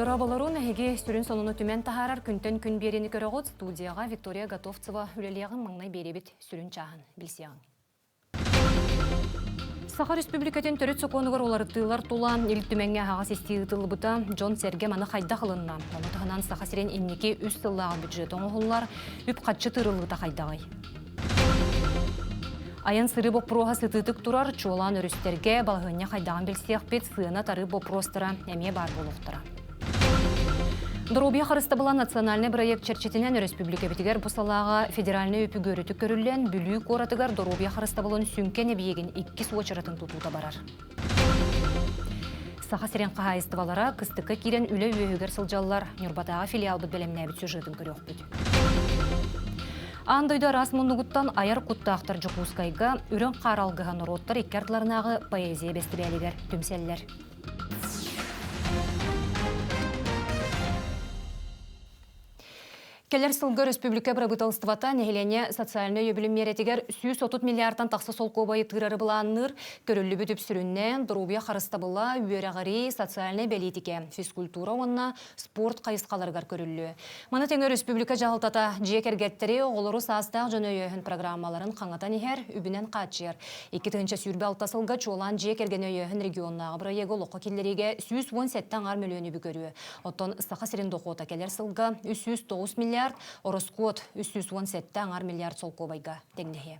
Дорабаларун әйге сүрін сонуны түмен тахарар күнтен күн берені көріғыт студияға Виктория Готовцева үлелеғін маңнай беребет сүрін чағын білсеғын. Саха Республикатын төрет соқуынығыр оларыттылар тулан үлттіменге ағас естиғытылы бұта Джон Серге маны қайда қылынна. Оны тұғынан Саха Сирен иннеке үз сыллағы бюджет оңғылар үп қатшы тұрылғыта қайдағай. Аян сыры бопруға сытытык турар чуолан өрістерге балғыня қайдағын білсеқ бет сыына тары бопростыра әме бар болуқтыра. Дорубия харыста была национальный проект черчетинен республика битигер бусалага федеральный өпі көріті көрілен бүлі коратыгар Дорубия харыста болын сүнкен әбиеген 2 суочыратын тутута барар. Саха Сирен қағайыстывалара кыстыққа кирен үлі өйігер сылжалылар Нюрбатаға филиал бұд бәлеміне біт сюжетін көрек бүд. Андойда рас мұндығыттан аяр құттақтар жүкускайға үрін қаралғыған ұроттар иккертларынағы поэзия бестібәлігер түмселлер. Келер сылғы республика правительствата нехелене социальный өбілім меретігер 130 миллиардтан тақсы сол кобайы тырары бұланыр көрілі бүтіп сүріннен Дорубия харыста бұла үйерағари социальный бәлетіке, физкультура онына спорт қайысқаларғар көрілі. Маны теңі республика жағылтата жекергеттері олыру састақ жөні өйін программаларын қаңатан ехер үбінен қатшыр. 2-тінші сүрбі алтасылға чолан жекерген өйін регионнағы бірайегі лоқы келлереге 117 ар миллионы бүкөрі. Оттон Саха Сирен доқота келер сылға 109 миллиард Ороскот 317 ар миллиард солковайга тегнехе.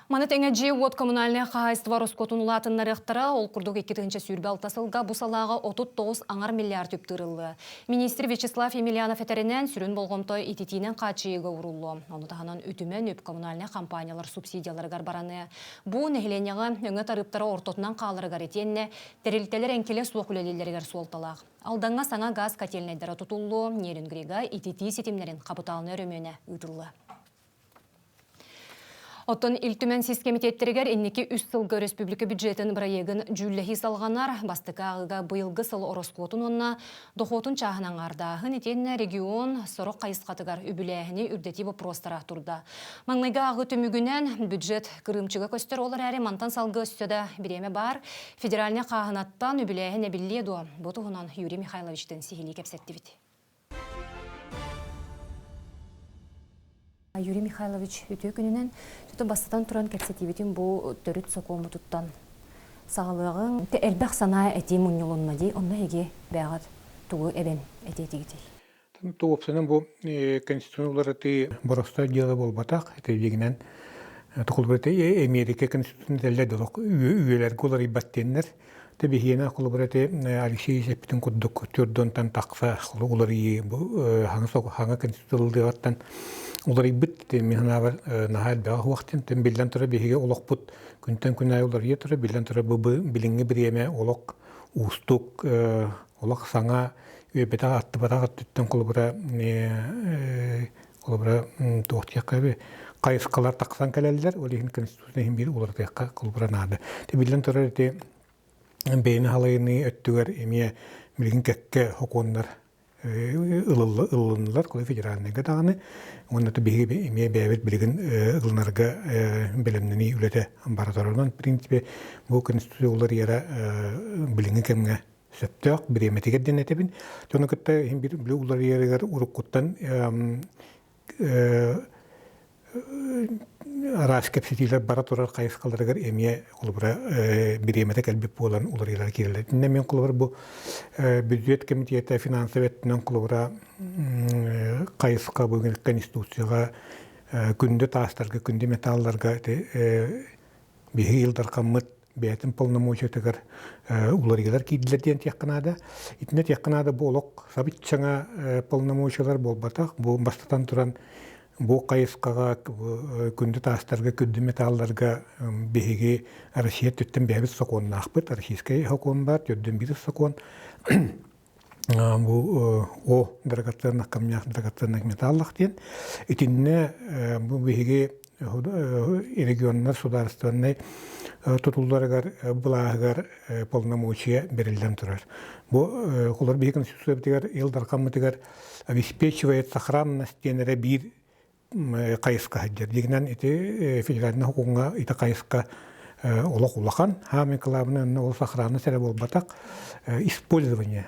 Маны теңе же от коммунальный хағайства Роскотун латын нарықтыра, ол күрдік 2-тінші сүрбі алтасылға бұсалаға 39 ар миллиард үптірілі. Министр Вячеслав Емельянов әтерінен сүрін болғымтой итетінен қачыйығы ұрылы. Оны тағынан үтімен өп коммунальный компаниялар субсидияларығар бараны. Бұл нехеленеға өңі тарыптары ортотынан қалырығар етенне, тәрілтелер әнкеле суық үлелелерігер суолталақ. Алданға саңа газ котельнайдара тұтулы, нерін грега итеті сетімлерін қапыталыны өрімене ұйтылы. Оттон илтүмен сискемитеттерігер иннеки үст сылғы республика бюджетін бірайегін жүлләхи салғанар, бастықы ағыға бұйылғы сыл ороскотын онна доқотын чағынан ардағын етен регион сұрық қайысқатығар үбіләхіне үрдеті вопростара тұрда. Маңлайға ағы түмігінен бюджет кырымчыға көстер олар әрі мантан салғы өстеді біреме бар, федеральне қағынаттан үбіләхіне білледу. Бұтығынан Юрий Михайловичтен сихили кепсетті біті. Юрий Михайлович өте күнінен түті бастатан тұран кәпсетебетін бұл төріт соқуымы тұттан сағалығын әлбәқ сана әтей мұнылынма дей, онна еге бәғат тұғы әбен әтетегетей. Тұғыпсының бұл конституциялары бұрықста делі бол батақ, әтегенен тұқылбырты Америка конституциялы дұлық үйелергі олар ибаттенлер. Табихиена құлыбыраты Алексей Сеппетін құддық түрдонтан тақса олар хаңа конституциялы Улар ибит мехнавар нахал баа вақтын тем билдан тұра беге олық бұд күнтен күн ай олар етұры билдан тұра бұбы биліңі біреме олық ұстық олық саңа өбетаға атты батаға түттен құлыбыра тоқтияққа қайысқалар тақсан кәлелдер олығын конституцияның бері олар таяққа құлыбыра нады. Билдан тұра бейіні халайыны өттігер еме білген кәкке хокондар ылынылар қолы федеральныйға дағаны, онаты бейге еме бәйбет білген ылынарға білімнені үлеті баратарынан. Принципе, бұл конституциялар ера біліңі кәмге сөптіғақ бір еметегер денетебін. Жоны күтті білі ұлар ерегер ұрық құттан арас кәпсетейлер бара тұрар қайысқаларығыр әме құлыбыра бір еметі кәлбіп болан олар елер керілер. Мен құлыбыр бұл бюджет комитеті финансоветтінен құлыбыра қайысқа бүгін конституцияға күнді тастарға, күнді металларға бейгі елдар қамыт бәйтін полномочиятығыр олар елер кейділерден текқанады. Итіне текқанады болық сабит жаңа полномочиялар болбатақ. Бұл бастатан тұран Бұл қайысқаға күнді тастарға, күнді металларға бейге Россия түттен бәбіт соқуын ақпыт. Российскай хокуын бар, түрден бірі соқуын. Бұл дұрағаттарына, камнях дұрағаттарына металлақ ден. Үтінне бұл бейге регионлар сударыстарына тұтуларығар, бұлағығар полномочия берілден тұрар. Бұл қолар бейген сүсөбітігер, елдар қамытығар обеспечивает сохранность тенері бір қайысқа хаджар. Дегенен федеральный хукумга ита қайысқа олох улахан хами кылабынан ол сахраны сәре болбатак использование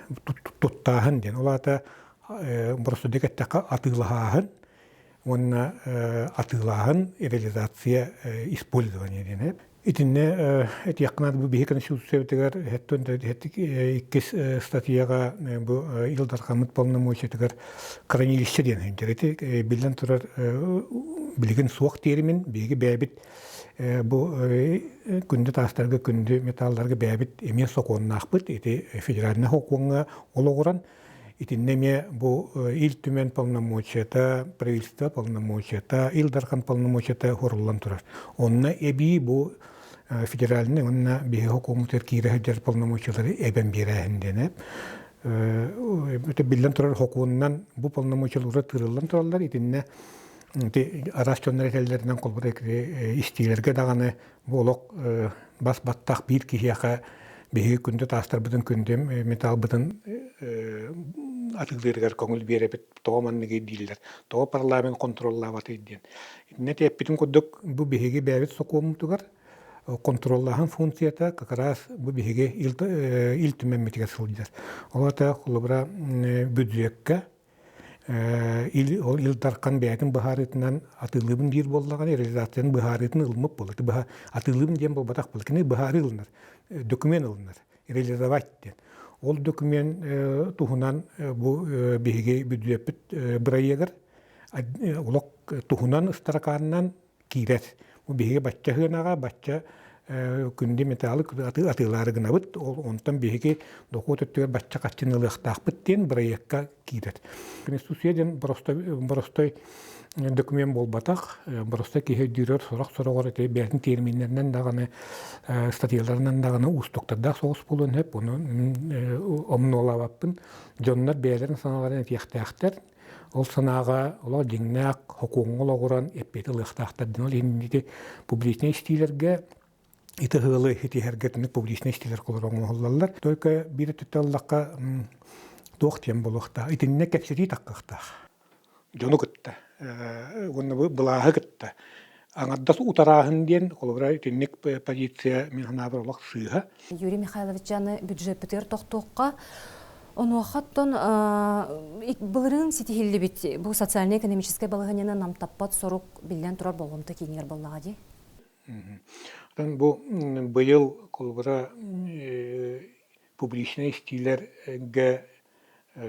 туттаһын ден олата просто декеттака атылаһын онна атылаһын реализация использование ден итинне эти якнад бу бихекен шусебтегер хеттен иккис статьяга бу илдар камыт полномочиятегер хранилище ден хендерети билен турар билген суак термин биги бәбит бу күндө тастарга күндө металларга бәбит эме соконнакпыт ити федеральный хокуңга ологуран итиннеме бу ил түмен полномочията правительство полномочията илдархан полномочията хоруллан турар онна эби бу федеральный онна бе хокумтер кире полномочиялары эбен бирәһендене это билен турар хокуннан бу полномочиялары тырыллан тураллар итинне арашчоннерелеринен колбурекре истилерге даганы болок бас баттак бир кихияка беги күндө тастар бутун күндөм металл бутун атыгдыргар көңүл беребит тооманныгы дилер тоо парламент контроллабат иден нете эппитин коддук бу беги бэбит сокуумтугар контроллахан функцията как раз бу беги илтүмеммитиге сылдыр олата кулубра бюджетке илдаркан бәйтин бахарытынан атылыбын дир боллаган реализацияның бахарытын ылмып болот атылыбын дем болбатак булкины бахары ылнар документ ылнар реализовать ден ол документ тухунан бу беге бюджет бирайгар улак тухунан ыстараканнан кирет бу беге бачча хынага бачча күнде металлы атылары гына бит ол онтан беге докот өттөр бачча качынылыктакпыт ден бирайга кирет конституциядан просто документ болбатак просто киһи дирер сорок эте бәтин терминнеринен даганы статьяларынан даганы устоктарда соғыс болуын хеп оны омнолабаппын жоннар бәлерин саналарын этияхтаахтар ол санаага олар деңнак хокуңол огуран эппети лыктаахтардын ол эндити публичный стилерге итыгылы хитихергетинник публичный стилер колорон холлалар только бир төтталлакка тохтем болохта итинне кепсити таккахтах жону кытта онна былаһы кытта аңардас утараһын диен колбра итинник позиция мен ханабырлык сыйга Юрий Михайлович жаны бюджет битер тохтоққа оны хаттан былырын ситихилли бит бу социально-экономическое балыгынена намтаппат сорук билден турар болгомта кийингер боллага ди. Бу быйыл колбра публичный стилерге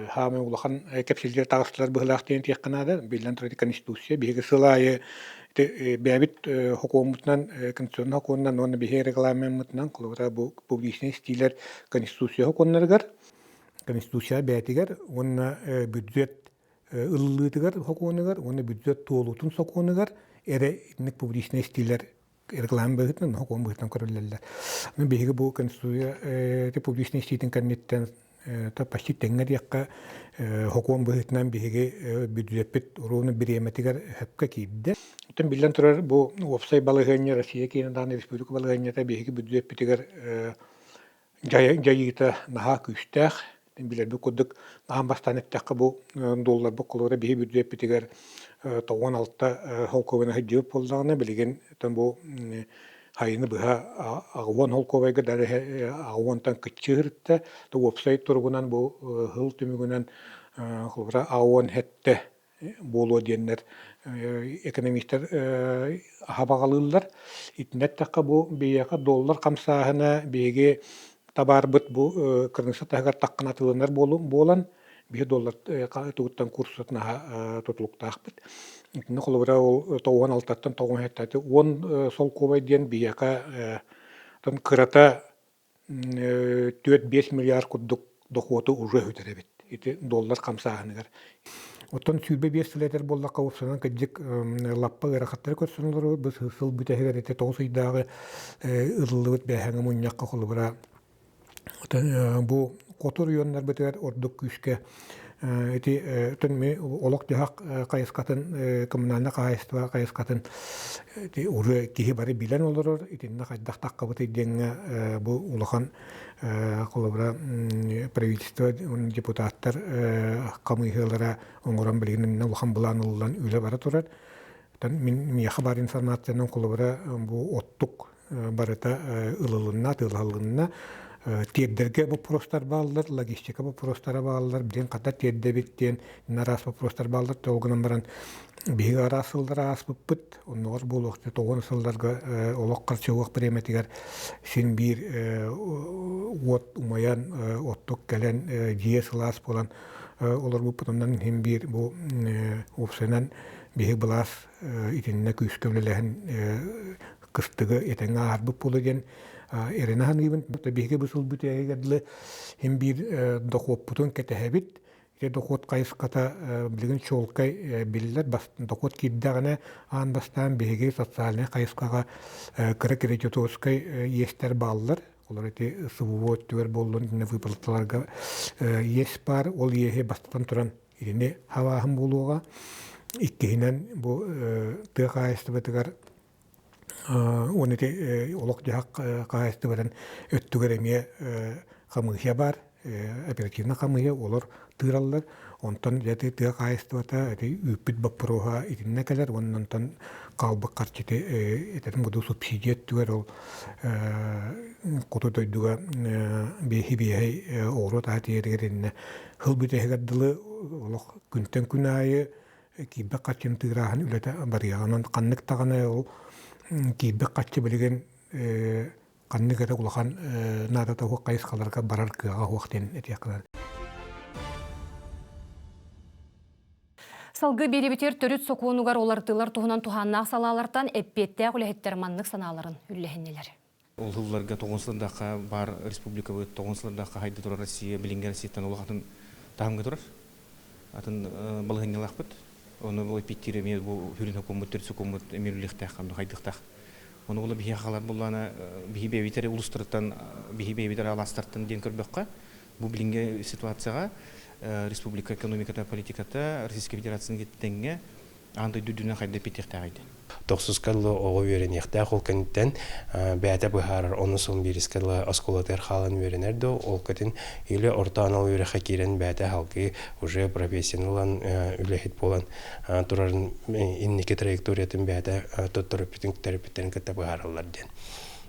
хаме улахан кепсилдер тагыштылар быһылаахтен тиякканада билен турар конституция биге сылайы бәбит хокуматынан конституцион хокуматынан оны биге регламентынан колбра бу публичный стилер конституция хокумнаргар конституция бәтигер оны бюджет ыллытыгар хокумнаргар оны бюджет толутун сокунугар эре ник публичный стилер регламентынан хокуматынан көрөлләр. Мен биге бу конституция публичный стилен каннеттен та почти теңгер якка хокум быһытынан биге бюджет бит уровны биреметигер хакка кидде. Тем билен турар бу вебсайт балыгыны Россия Кениядан республика балыгыны та биге бюджет битигер жайыта наха күстәх. Тем билен бу коддук наһам бастанеттакка бу доллар бу колора биге бюджет битигер 96 хокумына хәҗеп булдыгына билген тем бу хайны быха агвон холковайга дары агвонтан кычыртта то вебсайт тургунан бу хыл түмүгүнөн холбра агвон хетте боло диеннер экономисттер хабагалылар итнет такка бу бияка доллар камсаһына беге табарбыт бу кырныса тагар такканатылар болан $1 тугуттан курсатна тутулуктаахпыт. Итне холбра ол 96-тан 97-ти 10 сол кобай диен бияка тан кырата 4-5 миллиард куддук дохоту уже хөтеребит. Ити доллар камсааныгар. Оттан сүйбе бестилетер боллакка опсанан кыдык лаппа ырахаттар көрсөнлөр быз сыл бүтегер эте тоосуйдагы ыллыбыт бэхаңы муньякка холбра. Бу Котор йоннар бетер ордук күшке эти төнме олок дихак кайыскатын коммунальный кайыства кайыскатын эти уже кихи бары билен олорор итинне кайдак таккабыты денге бу улахан колобра правительство депутаттар камыйхылара оңоран билгенин улахан буланылдан үле бара турар тан мен хабар информациянын колобра бу оттук барыта ылылынна, тылалынна тиердерге вопростар баллар, логистика вопростары баллар, билен ката тиерде биттен нарас вопростар баллар, толгынан баран биги арасылдар аспыппыт, оннор болуqты тогон сылдарга олоқ карчугук преметигер син бир от умаян оттук келен жие сылас болан олар бу путундан хим бир бу опсенан биги булас итинне күскөмлелен кыстыгы этеңе арбып болуген Erenahan even the big busul butagedle him be dokoputun ketehebit, the dokot kais kata bligan cholkai billet, but dokot kiddarne understand behavior of salne kaiskara krekiritoskay yester baller, already suwot to bolon in the vipaltarga yespar, all ye bastanturan in a hava hambuluga, ikkinan bo terraist vetegar. Onete olok jahak kaheste veren öttügeremeye kamıhya var, aperatifna kamıhya olur tırallar. Ondan jati tığ kaheste vata üpüt baproha itinne keler. Ondan kalbı karçete eterim kudu subsidiyet tüger ol kutu doyduga behi behi oğru tahti yergerinne hılbüte hegaddılı olok günten günayı kibbe karçın tığrahan ülete bariyağının kanlık tağına ol Kibbe kaçı bilgen kanne kere kulakan nada tahu kayıs kalarga barar kığa vaktin etiyaklar. Salgı beri biter törüt sokuğunugar olardılar tuğunan tuhannak salalardan eppette kulehetter manlık sanaların üllehenneler. Ол жылларга 90-дағы бар республика 90-дағы хайда тұрар Россия билинген Россиядан олағатын тағымға тұрар. Атын балығынялақ бұд. Оны бұл эпиттері мен бұл хүрін хөкөмөттөр сөкөмөт эмирликтах камды хайдыктах. Оны ол бие халар булана бие бевитер улустыртан бие бевитер аластыртан ден көрбөккө бу билинге ситуацияга республика экономиката политиката Российская Федерацияның кеттенге андай дүдүнө хайда питектагайды. 90 каллы оғы веренехтә ол кенттен бәте бухар оны сон бирискалла осколатер халан веренердо ол кетін или ортанал вере хакирен бәте халкы уже профессионалан үлехит болан турарын иннеке траекториятын бәте тоттырыптың терапевтерин кете бухарларден.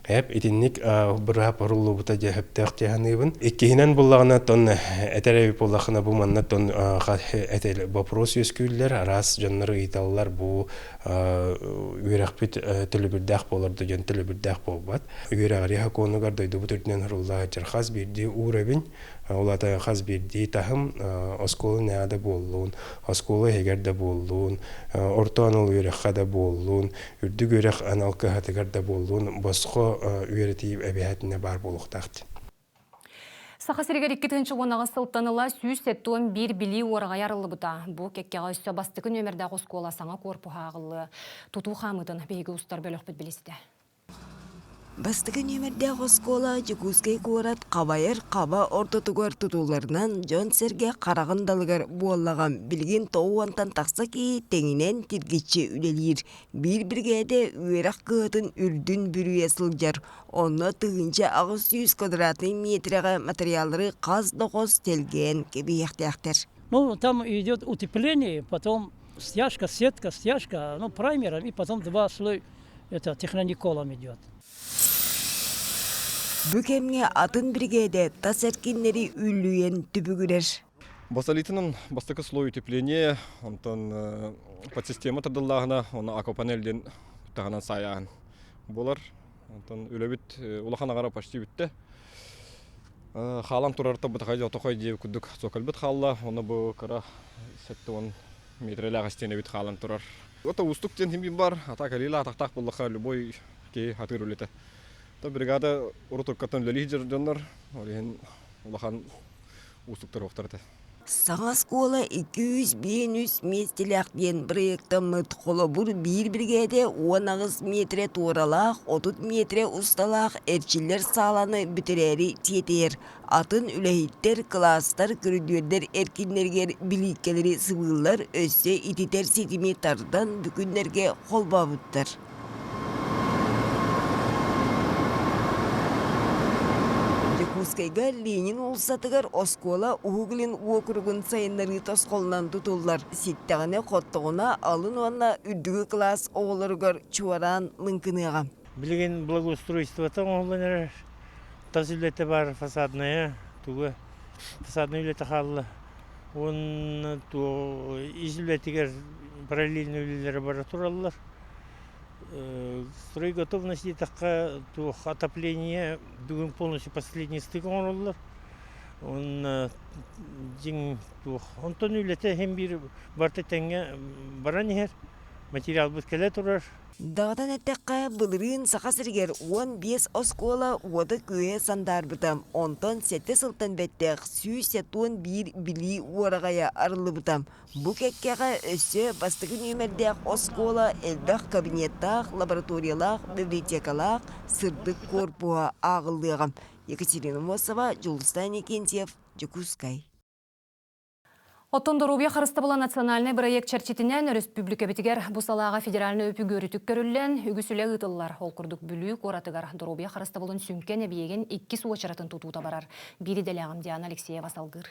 Hep itinik berapa perlu buta jahab tertihanibun. Ikihinan bullagna ton eterevi bullagna bu manna ton etel вопрос yüsküller aras janları itallar bu ürekpit telebirdah bolardı jan telebirdah bolbat. Üregari hakonu gardaydı bu türden harulla jarxas birdi urebin olata xas birdi tahım oskolu nada bollun oskolu hegerde bollun ortanol ürekhada bollun ürdü görek analka hatagarda bollun bosqo üretip ebehatine bar boluqtaqt. Saqa serger 2-nji onağa sıltanıla süs setton bir bili orga yarılı buta. Bu kekkega üstü bastıkı nömerde oskola sağa korpu hağılı. Tutu xamıdın beygi ustar bölökbüt biliside. Bastıkı nömerde oskola Jukuzkay korat qabayır qaba ortotugar tutullarından Jon Serge qaragındalıgar boğallağan bilgin toğuantan taqsa ki tenginen tirgitçi ülelir. Bir birgede üyerak kığıtın ürdün bürüye sılcar. Onu tığınca 600 kvadratный метрге материалları qaz doqoz telgen gibi yaxtiyaqtar. Ну, там идет утепление, потом стяжка, сетка, стяжка, ну, праймером, и потом 2 слой, это технониколом идет. Bükemge atın brigade tas erkinleri üllüyen tübügüler. Басалитинын бастыкы слой утепления, онтон подсистема тадыллагына, оны аквапанельден тагынан саян болар. Онтон үлөбүт улахана кара почти бүтте. Халам турарта бутагай отокой деп күдүк сокалбыт халла, оны бу кара 7 метрлага стене бит халам турар. Ото устук тен химби бар, атакалила тактак буллаха любой ки хатыр үлете. Та бригада урутуккатын лелижер донор, олен улахан устуктар октарты. Саңа скола 200-500 местелек ден проектымыт қолы бұр бір бригade 19 метре туыралақ, 30 метре ұсталақ әрчілер саланы бүтірері тетер. Атын үләйттер, кластар, көрдердер әркінлергер біліккелері сывылар өссе ититер сетиметардан бүкіндерге қолба бұттар. Jukuzkayga Lenin улсатыгар оскола угылын округун сайыннары тосқолынан tutullar. Ситтағыны қоттығына алын ванна үрдігі класс оғылырғар чуаран лынкыныға. Билген благоустройството оңланар тазилете бар фасадная, туга фасадный үлете халлы. Он то излетигер параллельно үлелері бара тураллар. Строй готовности такая, то отопление, думаю, полностью последний стык оңланар. Он дин то он то үлете hem bir барты тенге баранер материал бут келе турар. Дағдан әттәққа бұлырын сақа сіргер 15 оскола оды көе сандар бұтам. Онтан сәтті сылтан бәттәқ сүйсеттуын бір білі орағая арылы бұтам. Бұ кәккеға өсі бастығы нөмірдәқ оскола әлбәқ кабинеттақ, лабораториялақ, библиотекалақ, сырдық корпуға ағылдығам. Екатерина Мосова, Жолыстан Екентьев, Жекускай. Оттондорубия харыстабыла национальный проект чарчитинен республика битигер бусалаға федеральный өпі көрітік көрілен үгісілі ғытылар. Ол күрдік бүлік оратыгар Дорубия харыстабылын сүмкен әбиеген 2 су очаратын тұтуыта барар. Бири дәләғым Диана Алексеева салғыр.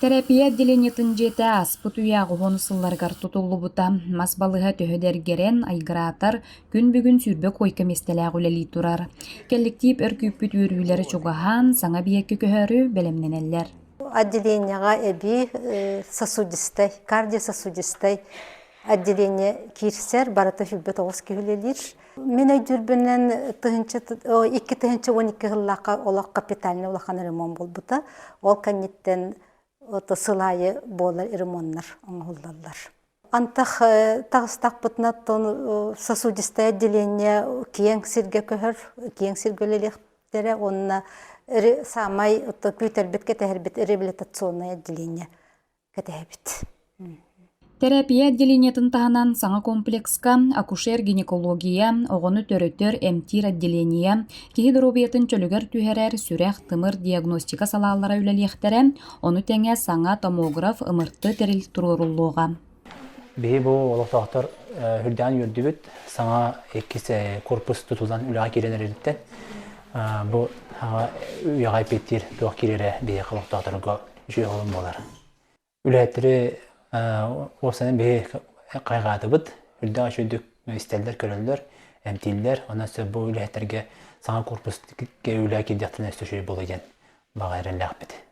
Терапия отделениетін жеті аспыт ұяғы ғонысыларғар тұтулы бұта. Мас балыға төхедергерен айгыратар күн бүгін сүрбі койка местеләғ үләлі тұрар. Келліктейіп өркүйппіт өрүйлері чуғахан, саңа биеккі көхәрі бәлемненелер. Отделениеға әбі сосудистай, кардиососудистай отделение кирсер, бараты хүббет оғыз күйілелер. Мен өйдүрбінен 2-12 ғыллаққа олақ капитальный олаққан ремон бол бұта. Ол кәнеттен сылайы болар ремонлар, оңғыллар. Антақ тағыстақ бұтына сосудистай отделение кең сирге көхір, кең сиргөлелектері, онына самай күйтәрбет кәтәһәрбет реабилитационное отделение кәтәһәбет. Терапия отделениетін тағынан саңа комплекска акушер-гинекология, оғыны төрөтөр эмтир отделения, кеһи Дорубиятын чөлігер түйерер сүрәқ тымыр диагностика салалара үләліқтері, оны тәңе саңа томограф ымыртты терил тұрырулуға. Бейі бұл олықтақтар хүрден үрдібіт саңа еккесі корпус тұтылдан үліға керенер еріттен. Бұл үйағай петтер туақ керері бейі қалықтақтарға жүйе ғылым болар. Үләттері осының бейі қайғады бұд, үрді ашүйдік істелдер, көрілдер, әмтейлер, онасы бұл үләттерге саңа корпус үліға кердіқтін өсті жүйе бол еген бағайрын ләқпеді.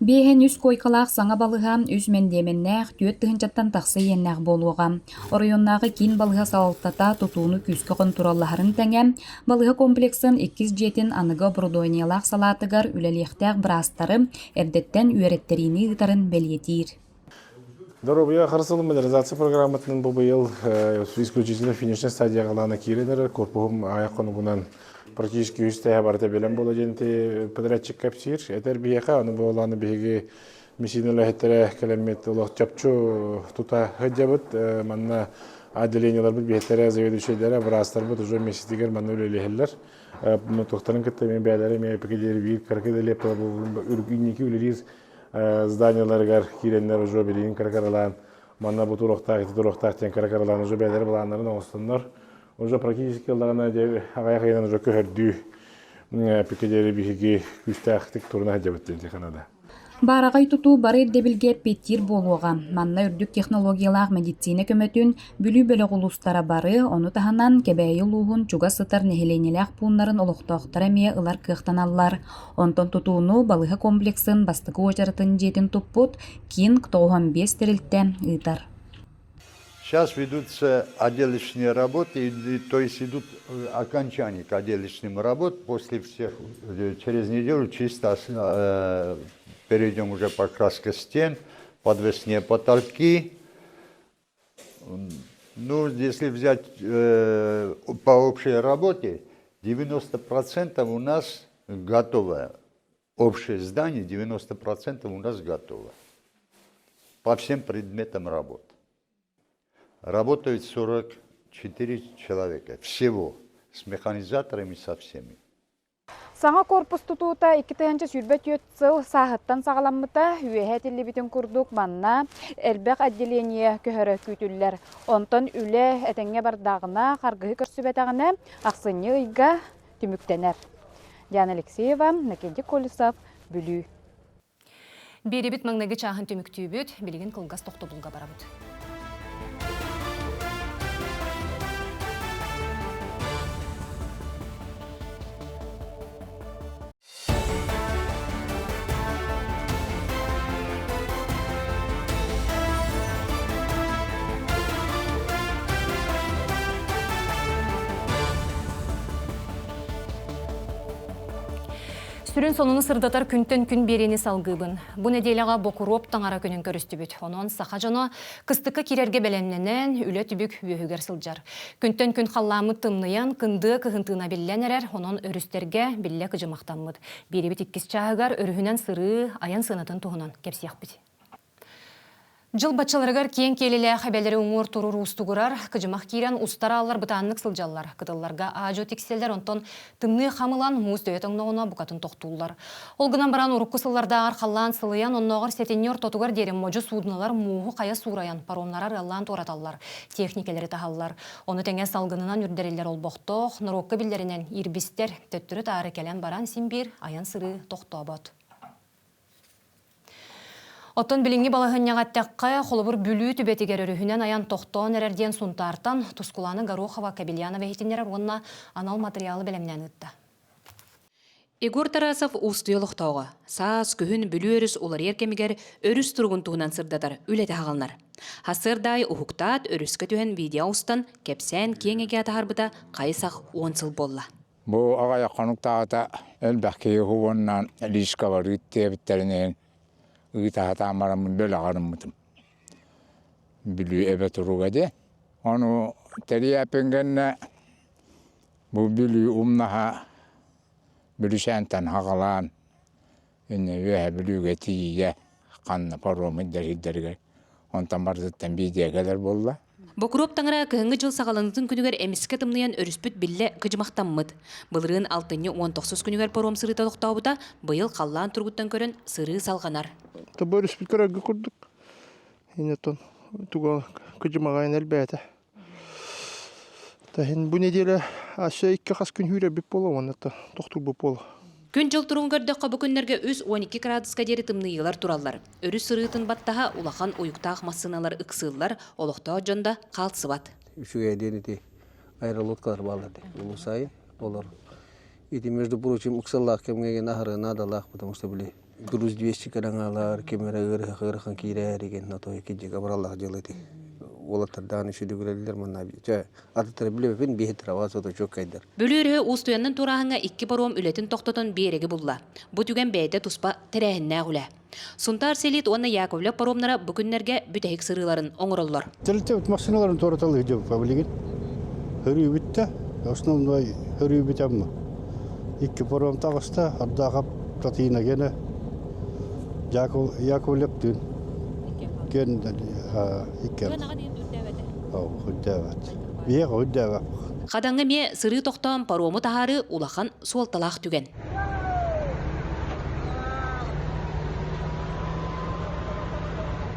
Бейхен үз койкалақ саңа балыға үз мендеменнәқ түйет тұхынчаттан тақсы еннәқ болуға. Орайоннағы кейін балыға салықтата тұтуыны күскі қонтураллахарын тәңе, балыға комплексін 2 жетін анығы брудойниялақ салатығар үләлектәқ бірастары әрдеттен үйереттеріні ұтарын бәлетір. Дорубия харысылы модернизация программатының бұл бұйыл исключительно финишный стадия қалана кередер, корпуғым аяқ қонығынан практически үстәе барда белем бола женте подрядчик капсир этер биеха аны боланы биге мисинеле хеттере келемет улак чапчу тута хәҗәбет манна отделениелар бит биетере заведующийләре брастар бит уже месяцтигер манна үлеләһелләр бу тохтарын китте мен бәйләре мен пикедер бир каркеделе бу үргинники үлелис зданияларга киреннәр уже билин каркаралан манна бу турохта тен каркаралан уже бәйләре буланнарын оңсыннар. Уже практически лана де агайгайдан уже көрдү пикедери биги күстәхтик турына җабыттын Канада. Барагай туту бары дебилге петтир болуга. Манна үрдүк технологиялар медицина көмөтүн бүлү бөлө улустара бары, оны таһанан кебәйи лугун чуга сытар нехеленелек пуннарын олуктоктара мие ылар кыхтаналлар. Онтон тутууну балыга комплексин бастыгы очарытын жетин туппут кин 95 терилте ытар. Сейчас ведутся отделочные работы, то есть идут окончания к отделочным работам. После всех, через неделю чисто перейдем уже покраска стен, подвесные потолки. Ну, если взять по общей работе, 90% у нас готово. Общее здание 90% у нас готово. По всем предметам работы. Работают 44 человека всего, с механизаторами, со всеми. Саңа корпус тутута 2 сүрбет өтсіл сағыттан сағаламыта үйәхәтілі бітін күрдік манна әлбәқ отделение көхірі күтілер. Онтан үлі әтәңе бардағына, қарғығы көрсібетағына ақсыны ұйға түміктенер. Диана Алексеева, Накенди Колесов, Бүлі. Беребіт маңнағы чағын түміктүйбіт, білген қылғас тоқты бұлға барабыд. Сүрін сонуны сырдатар күнтен күн берені салгыбын. Бұ неделяға бокуроп таңара күнін көрістібіт. Онон сақа жоно кыстыққа кирерге бәлемненен үлі түбік үйігер сылжар. Күнтен күн қалламы тымныян кынды кығынтына білен әрер, онон өрістерге білі кыжымақтанмыд. Беребіт иккіс чағығар өріхінен сыры аян сынатын туғынан кепсияқ біт. Жыл батчаларығар кейін келелі қабелері ұңыр тұрыр ұстығырар, кыжымақ кейрен ұстара алар бұтанлық сылжалар. Кыдылларға ажу текселер, онтон тымны қамылан мұз дөйет оңнауына бұқатын тоқтулар. Олғынан баран ұрыққы сылларда арқалан сылыян, оннағыр сетенер тотуғар дерім мұжы судыналар мұғы қая сураян, паронларар аллан тораталар, техникелері тағалар. Оны тәңе салғынынан үрдерелер ол боқтоқ, нұрыққы білдерінен ирбістер, төттірі тары келен баран симбир, аян сыры тоқты абат. Оттон билинги балахынняғаттаққа қолыбыр бүлі түбетігер өріхінен аян тоқтуан әрерден сұнтартан Тускуланы Горохова Кабельянова хетінерер онна анал материалы білемнен үтті. Егор Тарасов устуялық тауға. Саас күхін бүлі өріс олар еркемігер өріс тұрғын туғынан сырдадар үлеті ағалнар. Хасырдай ұхуқтат өріскі түйен видео ұстан кепсен кеңеге атағарбыда қайысақ 10 сыл болла. Бұл ағая қонуқтағыта әлбәккей хуғаннан лишка бар үттебіттерінен ұйтағыта амарамын бөл ағарымытым. Бүлі әбе тұруға де. Оны тәрі әпенгенне бұл бүлі ұмнаға бүлі шәнтан хағалан үні өе бүліге тиге қанны паромы дәргерге. Онтан барзыттан бейдегелер болды. Бокуроп таңыра кыһыңы жыл сағаланытын күнігер әміске тымныян өріспіт білі кыжымақтанмыд. Бұлырын 6-19 күнігер паром сырыта тоқтауыда бұйыл қаллан тұрғыттан көрін сыры салғанар. Табы өріспіт көрәгі күрдік. Енетон туға кыжымағайын әлбәті. Бұл неделі аша 2 күн хүрі біп болу, онетті тоқтыр бұп болу. Күн жыл тұрын көрді қабы күннерге өз 12 градуска дері тымныйылар тураллар. Өріс сырытын баттаға улахан ойықтақ массыналар ықсылар, олықтау жонда қалсы бат. Үшіге денеті аэролоткалар баларды. Бұл сайын олар. Еті между прочим ықсыллақ кемгеген ағыры надалақ, потому что біле груз 200 караңалар, кемері ғырхан кейрі әреген, натой кеджек абыраллақ jeleti. Олаттардан үшіді көрелілер мұнна бейті. Артықтары білебен бейттір аваз ота жоқ кайдар. Бөлері ұстуянның турағыңа 2 паром үлетін тоқтотын берегі бұлла. Бұ түген бәйді тұспа тірәхінна ғула. Сұнтар селит оны Яковлев паромнара бүкіннерге бүтәйік сырыларын оңырылар. Тәлітті машиналарын тораталы деп білген. Хүрі бітті, основной хүрі бітемі. 2 паром тағыста, ардағап татиына гені Яковлев түн. Қадаңы ме сыры тоқтан паромы тағары улахан суалталақ түген.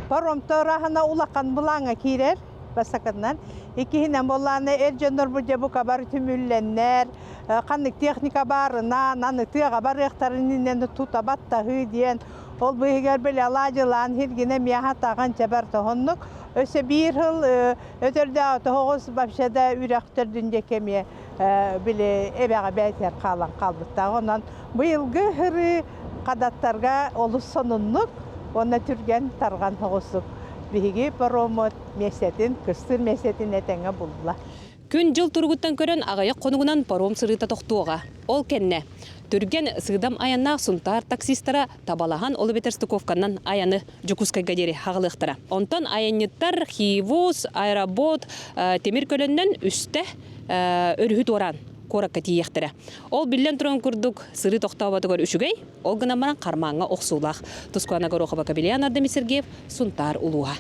Паром тұрағына улақан бұлаңа кейрер, басақыннан. Екіхінен боланы әржендір бұлде бұқа бар түмілленнер, қанық техника барына, наны тыға бар ектарынын тұта баттағы дейін. Ол бұйығар білі алажылан, хиргіне мияға таған жабар тұғынық. Өсе бір жыл өтерді ауты оғыз бапшада үрәқтір дүнде кеме білі әбәға бәйтер қалан қалбыттағы. Онан бұйылғы ғыры қадаттарға олы сонынық, оны түрген тарған оғызық. Бігі паромот месетін, күстір месетін әтеңі бұлла. Күн жыл тұрғыттан көрін ағайық қонығынан паром сырыта тоқтуға. Ол кәнне. Түрген сыдам аяннақ сұнтар таксистара табалахан олы бетер стыковканнан аяны жүкускайға дері хағылықтыра. Онтан аянеттар хивуз, аэробот, темір көліннен үсті өрхіт оран коракка тиектірі. Ол білен тұрын күрдік сыры тоқтауатығыр үшігей, ол гынамаран қармаңға оқсулақ. Тускуланы Горохова Кабельяна Сергеев, сұнтар ұлуға.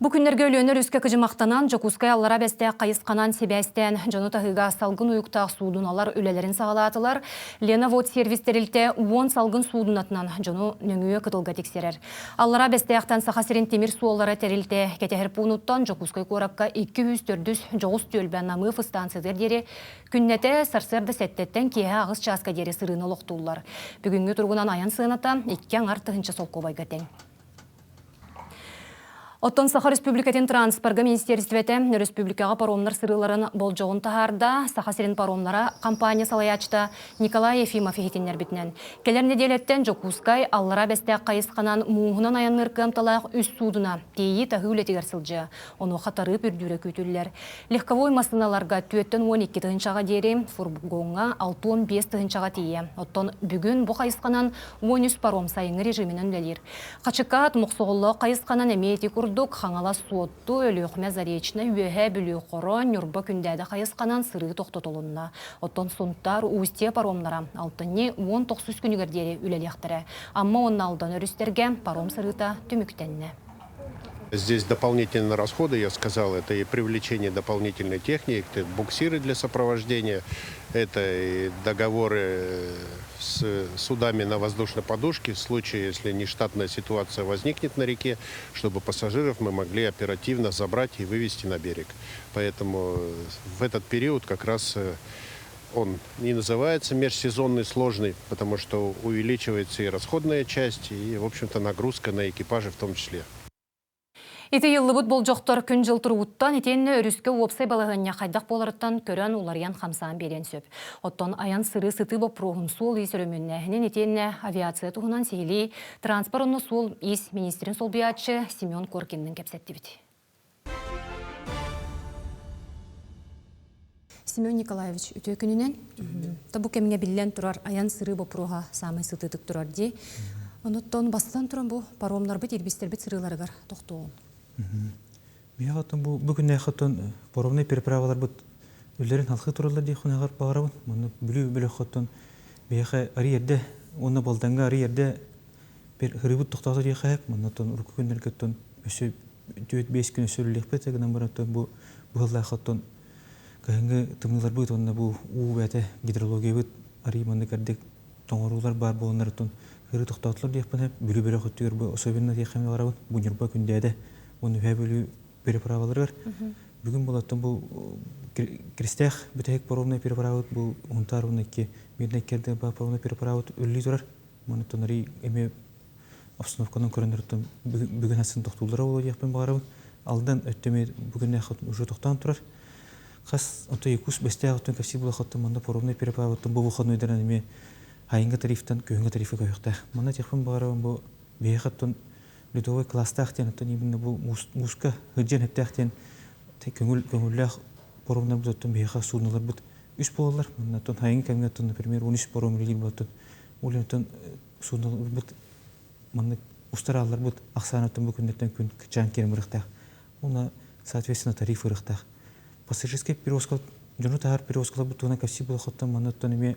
Бұ күннерге өлөнер үске кыжымақтанан, Жокускай аллара бәсте қайысқанан себәстен, жону тағыға салғын ұйықтақ судуналар өлелерін сағалатылар. Лена вод сервистерілте 10 салғын судунатынан жону нөңіе кытылға тексерер. Аллара бәсте ақтан сақасерін темір суоллары терілте кетехер пунуттан Жокускай коракка 200-400 жоғыз төлбән намы фыстанцыдыр дері күннете сарсырды сәттеттен кеге ағыз часка дері сырыны лоқтулар. Бүгінгі тұрғынан аян сыйната 2 артығынша солқобайға тең. Оттон Саха Республикатын транспорга министерствете республикаға паромнар сырыларын болжоғын тахарда Саха Сирин паромнара компания салаячта Николай Ефимов ехетенер бітінен. Келер неделеттен Жокускай аллара бәстәк қайысқанан муғынан аянныр кымталақ үс судына тейі тахыуле тегерсілжі. Оны қатары бүрдүрі көтілілер. Легковой масыналарға түйеттен 12 тығыншаға дері, фургонға 6-15 тығыншаға тейі. Оттон бүгін бұл қайысқанан 13 паром сайыңы режимінен дәлер. Қачықат мұқсоғылы қайысқанан әмейті күрдік қаңала суотты өліқме заречіне үйе бүлі қоры нүрбі күндәді қайысқанан сыры тоқтатылынна. Оттон сұнттар ұсте паромнара 6-19 күнігердері үлелектірі. Амма оның алдан өрістерге паром сырыта түміктенне. Здесь дополнительные расходы, я сказал, это и привлечение дополнительной техники, это буксиры для сопровождения, это и договоры с судами на воздушной подушке в случае, если нештатная ситуация возникнет на реке, чтобы пассажиров мы могли оперативно забрать и вывести на берег. Поэтому в этот период как раз он и называется межсезонный сложный, потому что увеличивается и расходная часть, и, в общем-то, нагрузка на экипажи в том числе. Ити йыллыбыт бол жоқтар күн жылтыр уттан, етенне өріске опсай балағанне қайдақ боларыттан көрін олариян қамсаған берен сөп. Оттон аян сыры сыты боп проғын сол үй сүрімінне, етенне авиация тұғынан сейлі транспорынны сол ис министрин сол биятчы Семен Коркиннің кепсетті біті. Семен Николаевич, өте күнінен, табу кеміңе білен тұрар аян сыры боп проға самай сытытық тұрар де. Оныттон бастан тұран бұл паромлар біт, елбестер біт сырыларығар тоқтуғын. Мен атын бүгін әқаттан паромны переправалар бұд өлерін халқы тұралар дейхін ағар бағарабын. Мұны бүлі қаттан бейхі әрі ерде, оны балданға әрі ерде бір ғырыбыт тоқтағыр дейхі әп. Мұны атын ұрқы күндер кеттен 4-5 күн өсірілік бәт әгінен бараттан бұғылда әқаттан кәңгі тымылар бұд, онына бұл бәті гидрология бұд әрі мұны кәрдек тоңырулар бар болынар атын ғыры тоқтағылар дейхін әп. Бүлі қаттығыр бұл особенно дейхін бағарабын. Бұнырба күндәді оны бөлі переправалар. Бүгін болаттан бұл крестях бітәйік паромны переправат, бұл ұнтар ұнайке меднайкерді паромны переправат өлі тұрар. Мұны тонарі әме обстановканың көріндіріттен бүгін әсін тоқтулары олы дейіппен бағарабын. Алдан өттеме бүгін әқатын ұжы тоқтан тұрар. Қас ұнта екус бәсте ағыттан кәпсі бұл әқаттан мұнда паромны переправаттан бұл бұқан өйдерін әме хайынға тарифтан күйінгі тарифы көйіқті. Мұнда дейіппен бағарабын бұл бейқаттан Ледовой класстахтен, это именно был муска, где на тахтен, көңілләх паромнар бұд, бейха судналар бұд. Үш болалар, мұннатон хайын кәмгеттен, например, 13 паром рейдер бұд, олентон судналар бұд, мұнны устаралар бұд, ақсанаттан бүкіндерден күн качан керім ұрықтақ. Оны, соответственно, тариф ұрықтақ. Пассажирский перевозкал, жону тағар перевозкалар бұд, туына кәпсі бұл қоттан, мұннатон еме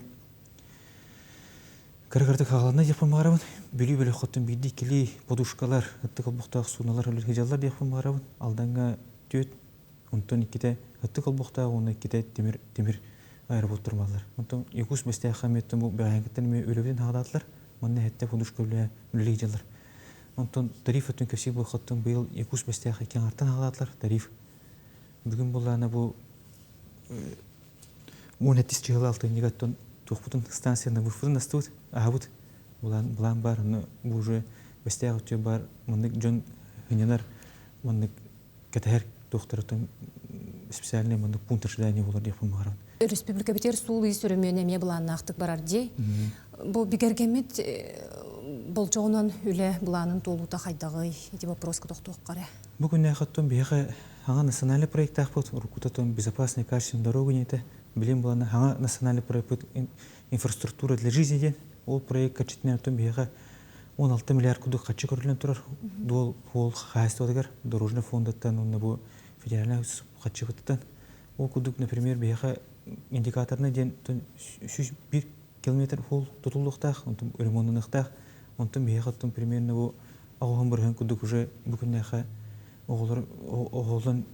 Карагардык ағаларына дияқпан бағарабын. Бөлі қоттын бейді келей подушкалар, ұттық албұқтағы суналар өлі хижалар дияқпан бағарабын. Алданға төт, ұнтын иккеті ұттық албұқтағы, оны иккеті темір айырып отырмалар. Ұнтын екус бәсте ақаметтің бұл бәғаңгеттен өлевден ағадатылар. Мұнна әтті подушка өлі хижалар. Ұнтын тариф өттін көсі бұл қоттын бұл екус бәсте ақакен артын ағадатылар. Тариф. Бүгін бұллағына бұл 17 жығыл алтын негаттың Тухпутун станцияны вурфудун астут, агабут булан бар, бу уже бәстәгә өтө бар, мондый жон генералар, мондый кәтәр докторатын специальный мондый пункт ожидания булар дип булмаган. Республика битер сулы сүрөмөнө ме булан актык барар ди. Бу бигергемит болжонун үле буланын толута хайдагы эти вопроска токтоқ кара. Бүгүн хаттан бияга аңа национальный проект ахпут, рукутатон безопасной качественной дороги нете. Билем была на национальный проект инфраструктура для жизни. Ол проект качественный отом бияга 16 миллиард кудук качы көрүлөн турар. Дол хол хайстодагар дорожный фондаттан онна бу федеральный качы быттан. Ол кудук, например, бияга индикаторный ден 101 километр хол тутулуктах, онтон ремонтнуктах, онтон бияга тон примерно бу агын бирген кудук уже бүгүннәхә оголон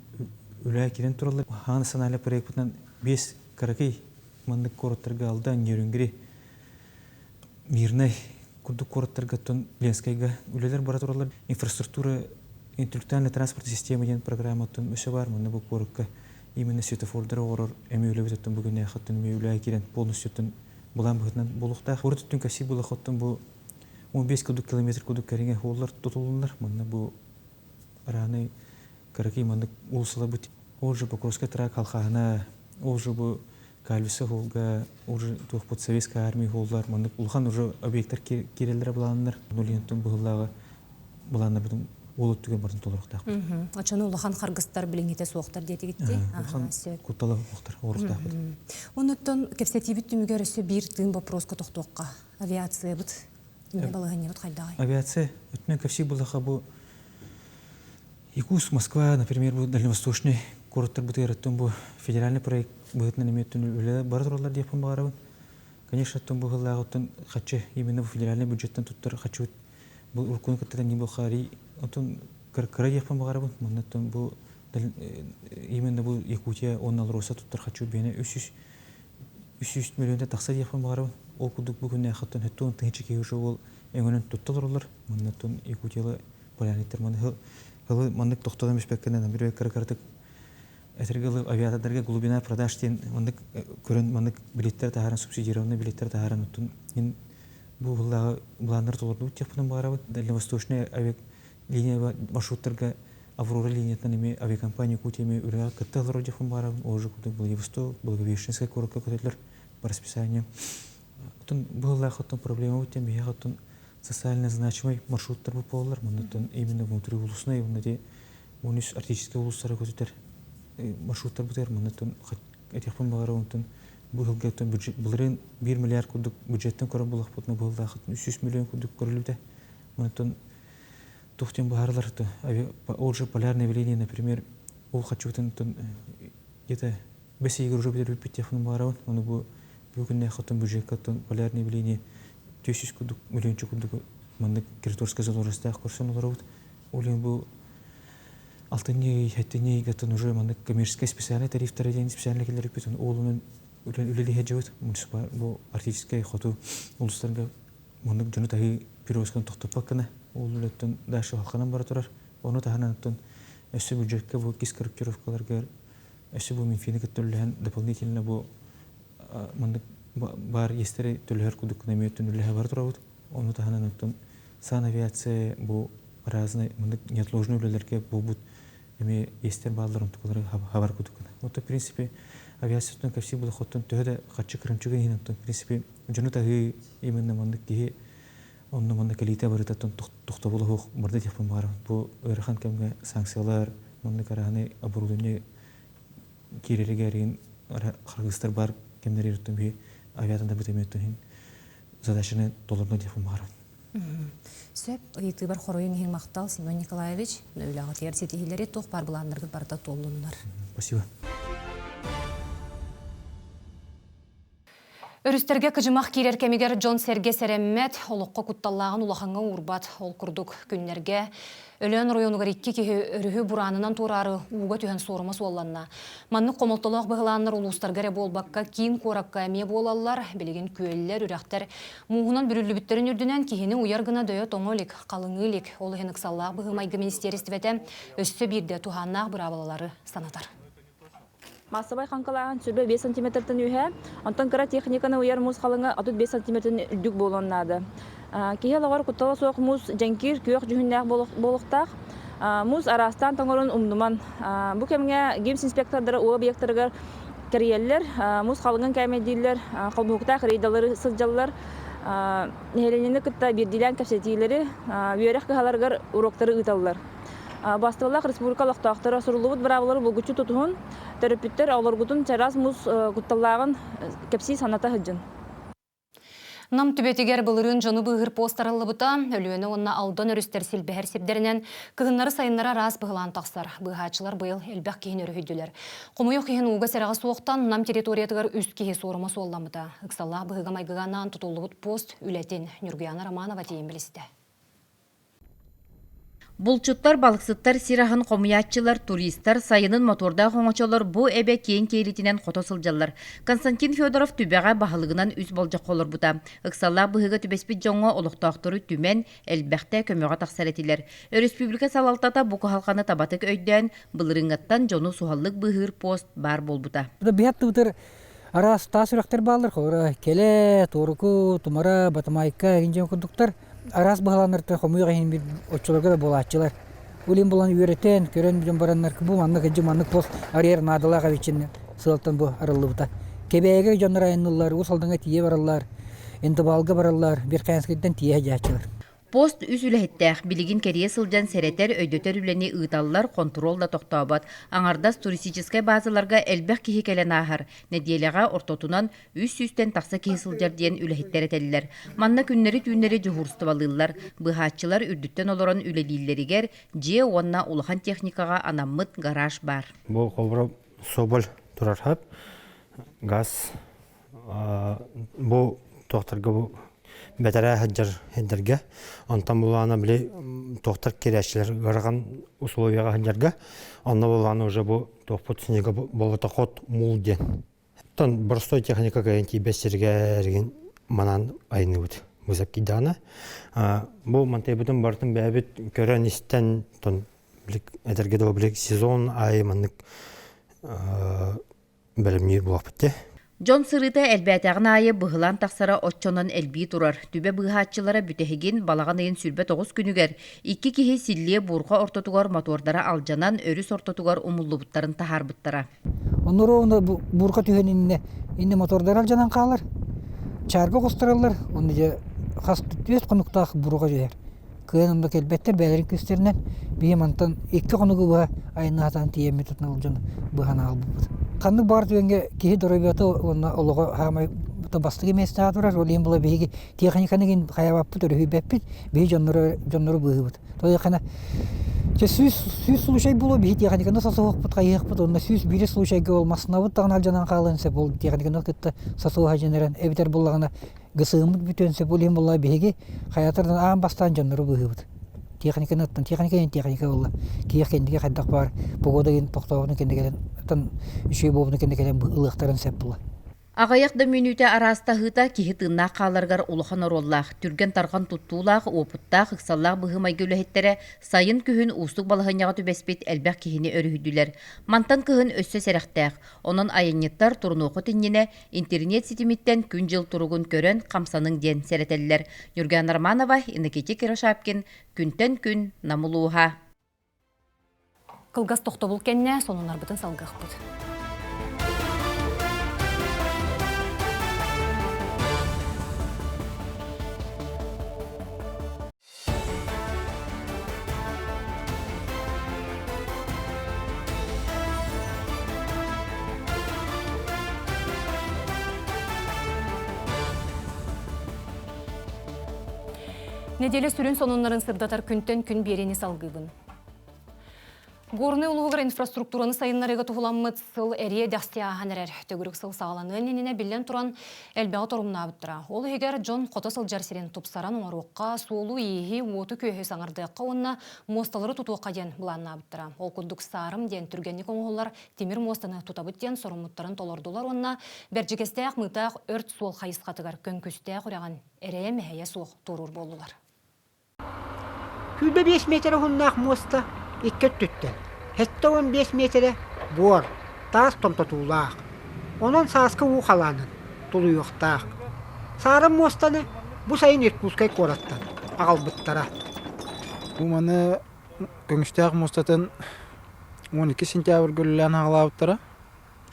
үлә кирен туралар. Ха национальный проекттан 5 каракей мандык короттарга алдан нерүнгри мирный курдук короттарга тон Ленскайга үлелер бара туралар. Инфраструктура интеллектуальная транспортная система деген программа тон өсө бар. Мында бу корукка именно светофордар орор эми үлебет тон бүгүн яхаттын үлә кирен полностью тон булан бытынан булукта. Урыттын каси булахаттын бу 15 километр кудук кереге холлар тутулундар. Мында бу араны караки мандык улсала бут. Ол же Покровская трак халқағына, ол же бұл Кальвисы холга, ол же тух под советская армия холдар, мандык улхан уже объекттер керелдер буланнар. Нулиентон бұғыллағы буланнар бутун олут түген бардын толырықтақ. Ачаны улахан қарғыстар біліңете соқтар деді кетті? Улахан күтталы оқтар, орықтақ бұд. Онуттан кепсетибіт түмігер өсі бір тыын вопроска тоқтуаққа. Авиация бұд, не балығын не бұд қайдағай? Авиация, өтінен кепси бұлдаға бұл Якутск, Москва, например, бұл дальневосточный курорттар бұд ераттын бұл федеральный проект бұғытынан еметтін өлі бар тұралар депін бағарабын. Конечно, тұн бұғыллағы тұн қачы, именно федеральный бюджеттен тұттар қачы бұл ұркуын кіттірен не бұл қари, тұн кіра депін бағарабын. Мұнда тұн бұл именно бұл Якутия 10 алроса тұттар қачы бені 300 миллионда тақса депін бағарабын. Ол күдік бүгін әқыттын хүттуын тыңчы кейуші ол өңінен тұтталар олар. Мұнда тұн Якутиялы полярниттер Хылы мандык тоқтодан бешпеккенен бір картык әтергілі авиатадарға глубина продаж тен мандык көрін мандык билеттер тағаран субсидированный билеттер тағаран ұттын мен бұл ғылдағы бұландар толырды өт текпінің бағарабы дальневосточный авиалиния маршруттарға Аврора линиятынан еме авиакомпания көтеме үріға кітті ғылыр өтекпін бағарабы ол жүкілді Владивосток, Благовещенская көрікке көтетілер по расписанию. Бұл ғылдағы қыттың проблема өттен бейе қыттың социально значимый маршруттар бұл болалар. Мұндықтан именно внутри улусына, именно 13 артический улустары көтетер маршруттар бұтер. Мұндықтан әтекпен бағары оңтын бұл ғылғаттан бұлырын 1 миллиард күдік бюджеттен көрі бұлақ бұтына бұл ғылғаттан 300 миллион күдік көрілуді. Мұндықтан тоқтен бағарылар. Ол же полярное явление, например, ол қатшуғытын где-то 5 егір уже бітер өтпеттен бағары оны бұл бүгінне қаттан бюджеттен полярное явление 200 күдік, миллиончы күдік мандык Кирторская залорыстағы көрсен олар өт. Олен бұл 6-ней, 7-ней ғаттан уже мандык коммерческая специальный тарифтары дейін специальный келер өтпетін. Олымен үлелі хеджі өт. Бұл артическая хоту ұлыстарға мандык жөні тағы перевозканы тоқтап баққаны. Ол үлеттен дәші халқанан бара тұрар. Оны тағынан өттен өсі бюджетке бұл кес корректировкаларға өсі бұл менфені кеттіліліген дополнительно бұл мандык бар естері төлер күдік нәметтен үлігі бар тұрауыд. Оны тағынан өттін сан авиация бұл разный неотложный үлелерге бұл бұд әме естер бағаларын тұқылары хабар күдікіні. Оты, в принципе, авиация тұтын көпсі бұл қоттын төхеді қатшы кірімчігі ең өттін. В принципе, жүні тағы именно мандық кейі онны мандық әлейті барытатын тұқта болы хоқ барды текпін бағарым. Бұл өріқан кәмге санкциялар, мандық арағаны оборудование кереріге әреген қырғыздар бар кемдер ерттің бей авиатанда бітеметтің задачаны толырны дефін бағарым. Сөп, ұйты бар қоройын ең мақтал Семен Николаевич, өйліға тегер сетігілері тоқ бар бұландырғы барда толындар. Спасибо. Өрістерге күжімақ керер кемегер Джон Серге Сереммет, олыққа құтталлағын улақаңа урбат ол күрдік күннерге. Өлен районығыр 2 кеге өрігі бұранынан турары уға түйен сорымыз оланна. Манны қомылтылық бұғыланыр ұлыстарғары болбаққа кейін қораққа әме болалар, білеген көйлер, үрәқтер. Мұғынан бүрілі бүттерін үрдінен кейіні ұярғына дөйі тоңылік, қалыңылік, олы хеніксаллақ бұғымайғы министерістіветі өсті бірде туғаннақ бұравалары санатар. Масабай қанқалаған сүрбе 5 сантиметртен үйе, онтан кіра техниканы ұяр мұз қалыңа 5 сантиметртен үлдік болуынады. Кейі лағар құттала соқ мұз жәнкер күйек жүхіннәқ болуқтақ. Мұз арастан таңырын ұмдыман. Бұл кәміңе геймс инспектордары ұлы объекттарығар кәриелер, мұз қалыңын кәмедейлер, қалбуқтақ рейдалары сылжалар, нәйленені күтті берділен кәпсетейлері, үйерек қағаларғар уроқтары ұйталылар. Бастығылақ республикалық тақтары сұрылуыд бұравылары бұлгүтчі тұтуын, тәріпіттер ауларғытын чарас мұз құтталағын кәпсей саната хүджін. Нам түбетігер бұлырын жоны бұғыр постарылы бұта, өліөні онына аудан өрістер селбәр сепдерінен кығынлары сайынлара раз бұғылан тақсар. Бұғачылар бұйыл әлбәқ кейін өрі хүділер. Құмойық кейін уға сәраға соқтан нам территориятығар үст кейі сорыма солламыда. Үксалла бұғыға майғығанан тұтулы бұд пост үләтен Нюргияна Романова дейін білісті. Булчуттар, балықсыттар, сирахын қомиятчылар, туристар, сайынын моторда қоңачолар бұ әбе кейін кейлетінен қотосылжалар. Константин Федоров түбәға бағылығынан үз болжақ қолыр бұта. Үксалла бұғыға түбеспет жоңға олықтақтыры түмен әлбәқті көмеға тақсаретілер. Республика салалтата бұқы халқаны табатық өйден бұлырыңаттан жону суғаллық бұғыр пост бар бол бұта. Арас тасырақтар балыр, келе, торыку, тумара, батамайка, ринжен күндіктар. Арас бағаланырды қомуға ең бір отчыларға да болатчылар. Улин булан үйрәтен, көрән биден бараннар бу манны гыҗы манны пост арьер надалага бичинне. Сылтан бу арылыбыта. Кебеге жоннар айнылар, усалданга тие бараллар. Энди балга бараллар, бир кайынскыдан тие жачылар. Пост үс үлэхиттэх билигин керие сылжан серетер өйдөтөр үлени ыыталлар контролда тоқтабат. Аңардас туристическай базаларга элбэх кихи келен ахар. Неделяга ортотунан үс үстен тақса кихи сылжар диен үлэхиттер этелилер. Манна күннери түүнери жухурстыбалылар. Быхатчылар үрдүттен олорон үлелилеригер же онна улахан техникага анаммыт гараж бар. Бу колбура собол турар газ. Бу тоқтарга бу бәтәрә хаҗар хәдәргә антам булана биле тоқтар керәчләр гарган условияга хаҗарга анна буланы уже бу топот снега болыта хот мулден тон борстой техника гаянти бесергә реген манан айны бит бузак кидана бу мантай бутын бартын бәбит көрән истен тон билек әдәргә дә билек сезон ай маннык белемни булапты. Джон сырыта элбәтәгін айы бұғылан тақсара отчонын әлбей тұрар. Түбе бұғатчылара бүтәхеген балаған айын сүрбе 9 күнігер. 2 кихи силле бұрға ортотугар мотордара алжанан өріс ортотугар умуллы бұттарын тахар бұттара. Оныры оны бұрға түйен инне мотордара алжанан қалар. Чарга қостыралар. Оны же қасты түйет қонуқтақ бұрға жер. Күйен онда келбеттер бәлерін көстерінен бейім антан 2 қонуғы бұға айына атан тиемі тұтын алжаны бұғана алып бұд. Қанды бар түйенге кейі дұрабияты оны олығы хамай бастығы месті атырар, ол ең бұла бейге техниканың қаябаппы түрі бәппет, бей жонлары бұғы бұд. Той қана сүйіс случай бұлы бей техниканы сасы оқпыт, қайық бұд, онына сүйіс бейі случайға олмасына бұд, тағын алжанан қалынсы бұл техниканы күтті сасы оға женерен, әбітер бұлағына гысығымыд бүтөнсе бұл ең бұла бейге қаятырдан ағын бастан жонлары бұғы бұд. Техника олла. Киях кендеге қайдақ бар. Бұғодағын тоқтауыны кендегелен, үшей болуыны кендегелен ұлықтарын сәп бұла. Ағаяқда мүнүйті араста ғыта кихи тынна қаларғар улахан ороллақ, түрген тарған тұттулақ, опыттақ, ұқсаллақ бұғымай көліхеттері сайын күхін ұстық балығынyaға түбәспет әлбәқ кихini өріхүділер. Мантан күхін өссө сәріқтәқ. Онын айынеттар тұрнуқы тіннене интернет сетимиттен күн жыл тұрығын көрін қамсаның ден сәрәтелілер. Юрген Арманова, Иннекети Кирашапкин, күнтен күн намылуға. Кылгас тоқтобыл кәнне, сонын арбытын салғақ бұд. Неделе сүрін сонунларын сырдатар күнтен күн берені салғыбын. Горны улуғыр инфраструктураны сайынларыға тұғыламмыд сыл әрие дәстияған әрер. Төгірік сыл сағаланы неніне білден тұран әлбәғы тұрымына бұттыра. Ол егер Джон қота сыл жарсерен тұпсаран оңаруққа суылу ейі оты көйі саңырдыққа онына мосталары тұтуыққа ден бұланына бұттыра. Ол күндік сарым ден түргенік оңғылар темір мостаны тұтабыт ден сұрымыттарын толырдылар онына бәржекестәқ мұйтақ өрт суыл қайысқатығар көнкүстәқ ұраған әрее мәйе суық тұрыр болулар. Күлбе 5 метр ғыннақ моста 2 түттен. Хетті 15 метр бор, тас томтатулақ. Онан сасқы уқаланын, тұлуйықтақ. Сарым мостаны бұ сайын ерткускай қораттан, ағалбыттара. Бұл маны көңістәқ мостатын 12 сентябр гүлілен ағалауыттара.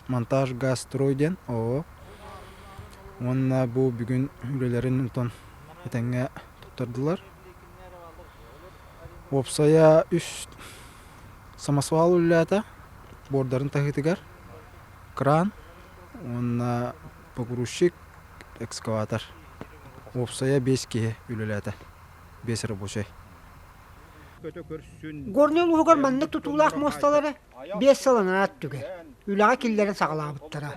Монтаж газ стройден. Онна бұл бүгін үлелерін ұнтан етенге тұттырдылар. Опсая үш самосвал үлләті, бордарын тағытығар, кран, онна погрузчик, экскаватор. Опсая 5 кеге үлләті, 5 рабочай. Горнел ұғығар маннық тұтулақ мосталары 5 салынан ат түгер, үләға келдерін сағалабыттара.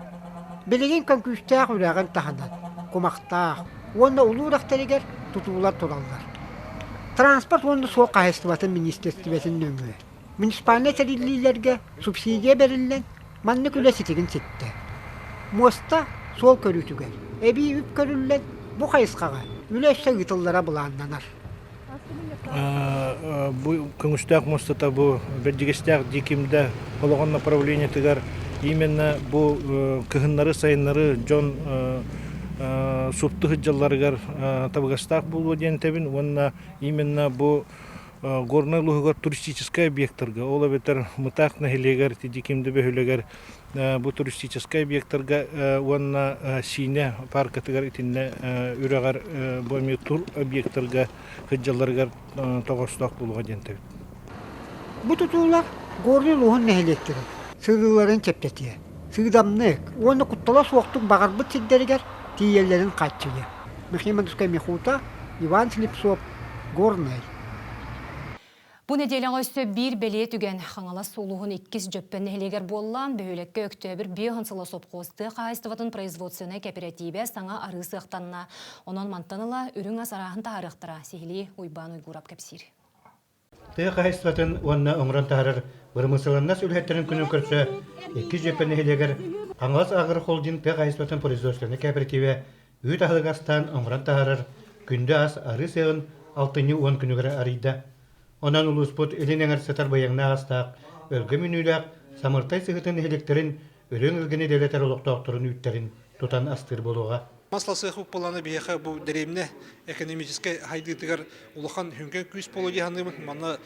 Білеген конкүстәқ үләғын тағынан, комақтақ, онда ұлы ұрақтарығар тұтулар тұралдар. Транспорт онда сол қайыстыбатын министерстветін нөмір. Муниципалны тәрелілерге субсидия берілген, манны күлі сетігін сетті. Моста сол көрітігер. Әбей үп көрілген бұ қайысқаға, үләшті ғытылдара бұланданар. Бұл көңістәқ мостата бұл бәдігістәқ декімді олған направление тігар. Именно бұл кығынлары, сайынлары Джон субты хыджаларыгар табгастак булу ден тебин, онна именно бу горный лугар туристический объекттарга, ол бетер мытак нахилегер, тидикимде бөхөлегер, бу туристический объекттарга уанна сине паркатыгар итинне үрәгәр боми тур объекттарга хыджаларгар тогостак булуга дентебит. Бу тутулар горный лугун нехилектер. Сыгыларын чептетие. Сыгдамнык. Оны куттала суоктук багарбыт сиддеригер тиеллерин катчыгы. Мехимадускай Михута, Иван Слепцов, горный. Бу неделяң өсті бір беле түген қаңала солуғын 2 жөппен нәхелегер боллан бөхілекке өктөбір биохынсыла сопқосты қайыстыватын производственный кооперативе саңа арысы ықтанына. Онын мантаныла үрің асарағын тағырықтыра сехілі ойбан ойгурап кәпсір. Тыға қайыстыватын онына оңыран тағырыр бұрмысыланна сүлхеттерін күнін көрсі 2 жөппен нәхелегер қаңалас ағыр холдинг тыға қайыстыватын производственный кооперативе үйт ағылғастан оңыран тағырыр күнді ас арысығын 6-10 күнігірі арыйда. Онан улуспут элинеңер сетар баяңна астақ, өлгі мүнүләк, самыртай сығытын электерин, өрің өлгені дәлетер олықтауқтырын үттерін тутан астыр болуға. Масла сыхук поланы бияха бу деревне экономический хайдытыгар улахан хүнген күс полоди ханымын мана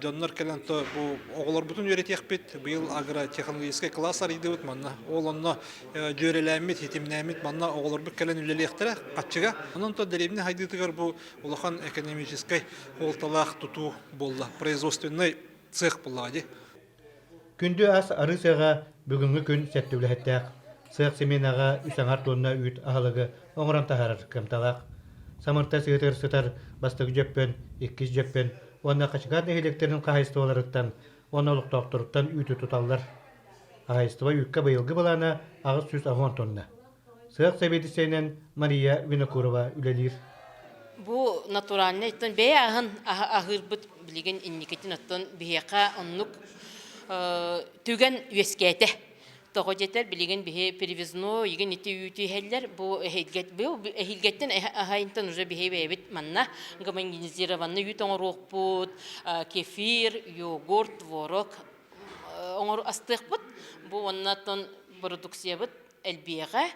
жоннор келенто бу оголор бутун өретекпит быйыл агротехнологический класс арыйдыбыт мана ол онно жөреләмит хитимнәмит мана оголор бу келен үлелектер катчыга онон то деревне хайдытыгар бу улахан экономический олталах туту болла производственный цех поллади. Күнді ас арысыға бүгінгі күн сәттіліхеттәк. Сыяқ семенаға үсаңар тонна үйт ағылығы оңыран тағарыр кымталақ. Самырта сығытыр сытар бастығы жөппен, 2 жөппен, онна қашығар нәхелектерін қағайыстываларыттан, онна олықтауқтырыттан үйті тұталар. Ағайыстыва үйкке байылғы балана ағыз сүз ағон тонна. Сыяқ сәбедісенен Мария Винокурова үлелер. Бу натуральный аттан бей ағын ағыр бұт білеген инникетін аттан бейеқа оннук түген үескеті. Тоғы жетер білеген бейе перевезно, еген еті үйті хәллер, бұл әхилгеттен ағайынтан уже бейе бейбет манна, гомогенизированны үйт оңыр оқпұт, кефир, йогурт, творог, оңыр астық бұт, бұл оннаттан продукция бұт әлбеға.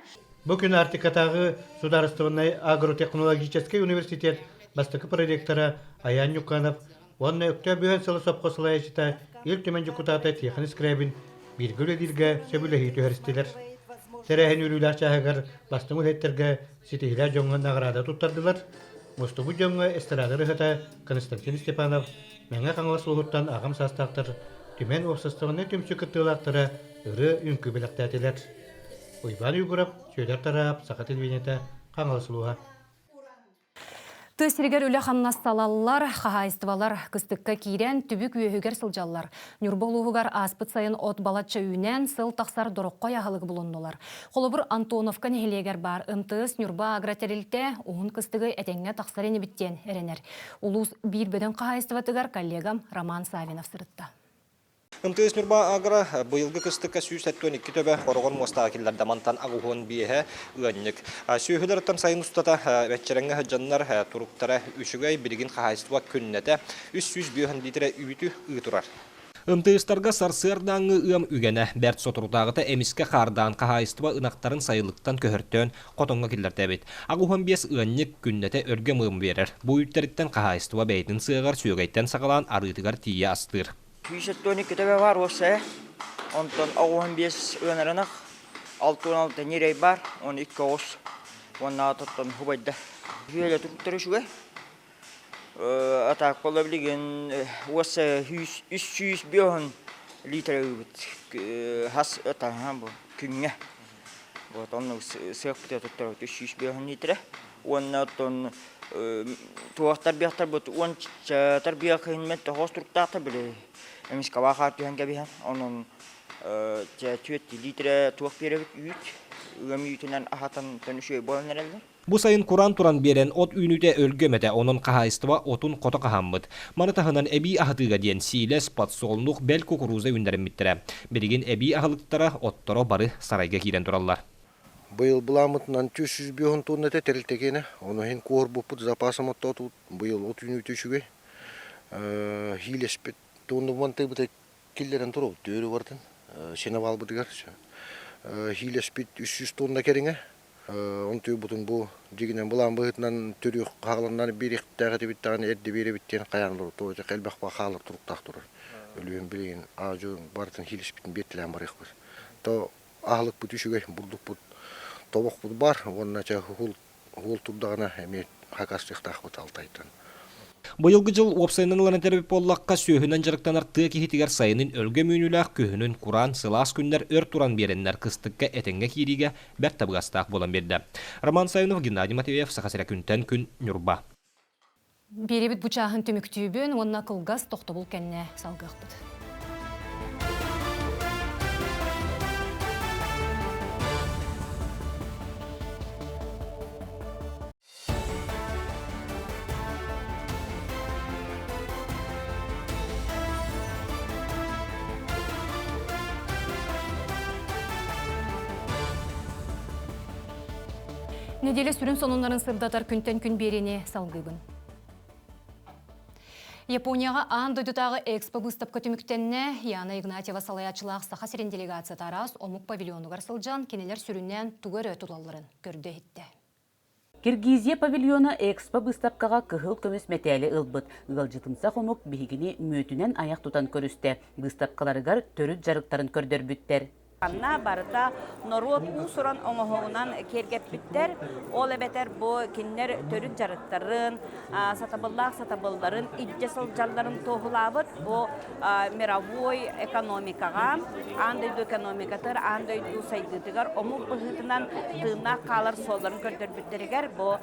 Бұл күн артикатағы Сударыстывынай агротехнологический университет бастықы проректора Аян Юканов, онна өкті бүйен сылы сопқосылай жита ел төмен жүкутаты Тихан Скрябин біргіл өділге сөбілі төхірістелер. Сәрәхін үрілі ачағығыр бастың өтеттерге сетейлі жоңғын ағырада тұттардылар. Мұстыбы жоңғы эстарадыр ұғыта Константин Степанов мәңі қаңылас ұлғыттан ағым састақтыр, түмен оқсыстығыны түмсі күттілақтыры ұры үнкі біліктәтелер. Ойбан үйгіріп, сөйлер тарап, сақат елбенеті қаңылас ұлыға. Тысыргер үлі қаннасталалар, қағайыстывалар, кыстыққа кейрен түбік үйігер сылжалар. Нюрболуғығар аспыт сайын от балатча үйінен сыл тақсар дұрыққа яғылығы бұлындылар. Қолыбыр Антоновка нехелегер бар ынтыз Нюрба агротерилте уғын кыстығы әтенге тақсар ені біттен әренер. Улус бір бөден қағайыстыватығар коллегам Роман Савинов сырытта. Ымтыз Нюрба агра быйылгы кыстыкка сүйс әттөн 2 төбе хорогон мостакиллер дамантан агухон бие ыанник. Сүйхүлөртөн сайын устата вечереңге хажаннар туруктара үшүгөй билигин хахайстыва күннете 300 биохан литре үйтү ыытурар. Ымтыстарга сарсырдаңы ым үгене бәрт сотурдагыта эмиске хардан кахайстыва ынактарын сайылыктан көһөртөн котонга киллердебит. Агухон биес ыанник күннете өргө мым берер. Бу үттериттен кахайстыва бейтин сыгар сүйгөйттен сагалан арытыгар тие астыр. Күшеттөні кетебе бар осы, онтон оғуын бес өнерінық, 6-16 нерей бар, 12 оғыз, онна атыттан хубайды. Үйелі тұрттыры шуға, атақ қолы білген осы 300 биоғын литр өйбіт, хас өтаған бұл күнге. Оны сығып біте тұттыры 300 биоғын литрі, онна аттан туақтар бияқтар бұд, он чатар бияқын мәтті хоз тұрттақты білі. Эмис кавахар түйен кәбіген, оның түйетті литре туақ беребет үйт, үгім үйтінен ахатан төніші болын әрелдер. Бу сайын Куран туран берен от үйнүте өлгөмете onun кахайстыва отун кота кахаммыт. Манытахынан эби ахатыга диен силес подсолнух бел кукуруза үндерен миттере. Береген эби ахалыктара отторо бары сарайга кирен тураллар. Быйыл буламытынан 300 бион тонна терилтегене, оны хен кор бупут запасым оттотут. Быйыл от үйнүте шүгө. Хилеспет тонны ванты бите киллерен туру төрү бартын. Сенавал бутыгар. Хилеспет 300 тонна кереңе. Онтуй бутун бу дигинен булан быытынан түрү кагаландан бириктәгә биттән эрди бире биттен каян бу тоҗа калбак ба халык туруктак турар. Өлүм билген ажу бартын хилис битин бетлән бар икбыз. То ахлык бу түшүгө булдук бу тобок бу бар, оннача хул турдагына эме хакастыктак бу талтайтын. Быйылгы жыл опсайнын тербеп боллакка сөйүнөн жарыктан арты кихитигер сайынын өлгө мүнүләк көһүнүн Куран сылас күннер өр туран береннер кыстыкка этеңге кириге бәр табыгастак болан берди. Роман Саинов, Геннадий Матвеев, Сахасыра күнтен күн Нюрба. Беребит бучағын төмүктүүбүн, онна кылгас тохтобул кенне салгыqпыт. Неделе сүрін сонунларын сырдатар күнтен күн берене салгыбын. Японияға ан дойдутағы экспо выставка түміктенне Яна Игнатьева салаячылақ сақасерен делегация тарас омук павильону гарсылжан кенелер сүрінен тугары тұлаларын көрді етті. Киргизия павильона экспо выставкаға кыхыл көміс мәтәлі ылбыт. Ғалжытымсақ омук бігігіне мөтінен аяқ тұтан көрісті. Выставкаларыгар төрүт жарықтарын көрдер бүттер. Анна барыта народ усуран оңоһуынан кергеп биттер. Ол эбетер бу киннер төрүт жарыктарын, сатабылларын, иддесыл жалларын тоғылабыт. Бу мировой экономикага, андайду экономикатыр, андайду сайдытыгар, омук быхытынан тыына қалар солларын көрдөр биттеригер. Бу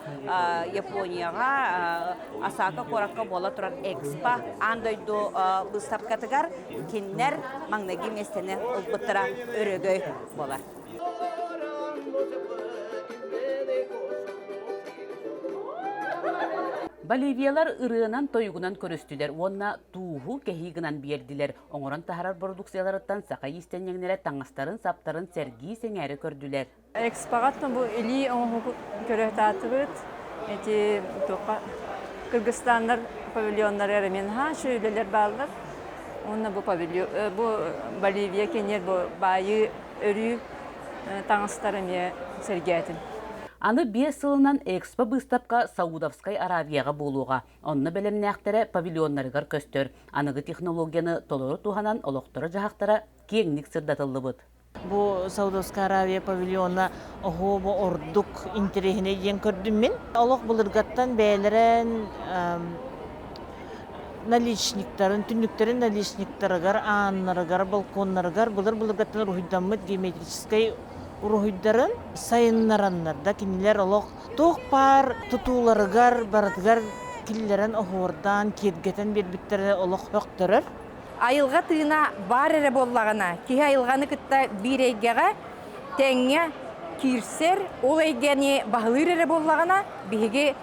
Японияга Осака коракка бола туран экспо, андайду выставкатыгар киннер маңнаги местене ылбыттыра өрөгөй болар. Боливиялар ырыынан тойгунан көрөстүлер, онна тууху кехигынан бердилер. Оңоран тахарар продукцияларыттан сака истеннеңнере таңастарын, саптарын сәрги сеңәри көрдүлер. Экспогаттан бу или оңу көрөтатыбыт. Эти Кыргызстандар павильондар эремен ха шөйлелер балдар. Онна бу павильон, бу Боливия кенер бу байы өрү таңастарыне сәргәтин. Аны 5 сылынан экспо выставка Саудовской Аравияға болуға. Онны белемнәқтері павильонларыгар көстөр. Анығы технологияны толору туғанан олықтыры жағақтара кеңнік сырдатылы бұд. Бу Саудовская Аравия павильона оғу ордук интерехіне ен көрдім мен. Олық бұлырғаттан бәлерін наличниктарын, түнніктерін наличниктарыгар, аннарыгар, балконнарыгар, бұлырғаттан рухидамыд геометрической урухиддарын сайыннараннарда кинилер олох тоқ пар тутуларыгар баратыгар киллерен оғуырдан кедгетен бербиттере олох өқтірір. Айылға тыына бар эре боллағана, ки айылғаны кытта бир эйгеға тәңе кирсер, ол эйгені бағылыр эре боллағана, биге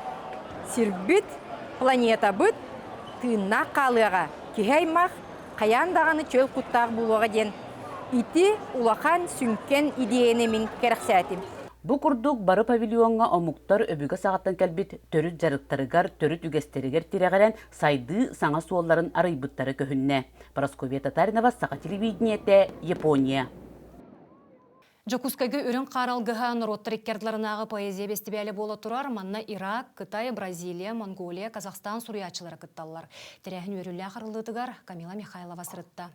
сирбит планета бит тыына қалыға, ки аймақ қаяндағаны чөл құттақ болуға ден. Ити улахан сүнкен идеяны мен керексәтим. Бу курдук бары павильонга омуктар өбүгө сагаттан келбит төрүт жарыктарыгар, төрүт үгестеригер тирегелен сайды саңа суолларын арыйбыттары көһүнне. Прасковья Татаринова, Саха телевидениете, Япония. Жокускайгы өрін қаралғыға нұротты поэзия фестивалі бола тұрар, манна Ирак, Кытай, Бразилия, Монголия, Казахстан суриячылары кытталар. Терехін өрілі ақырлытыгар Камила Михайлова сырытта.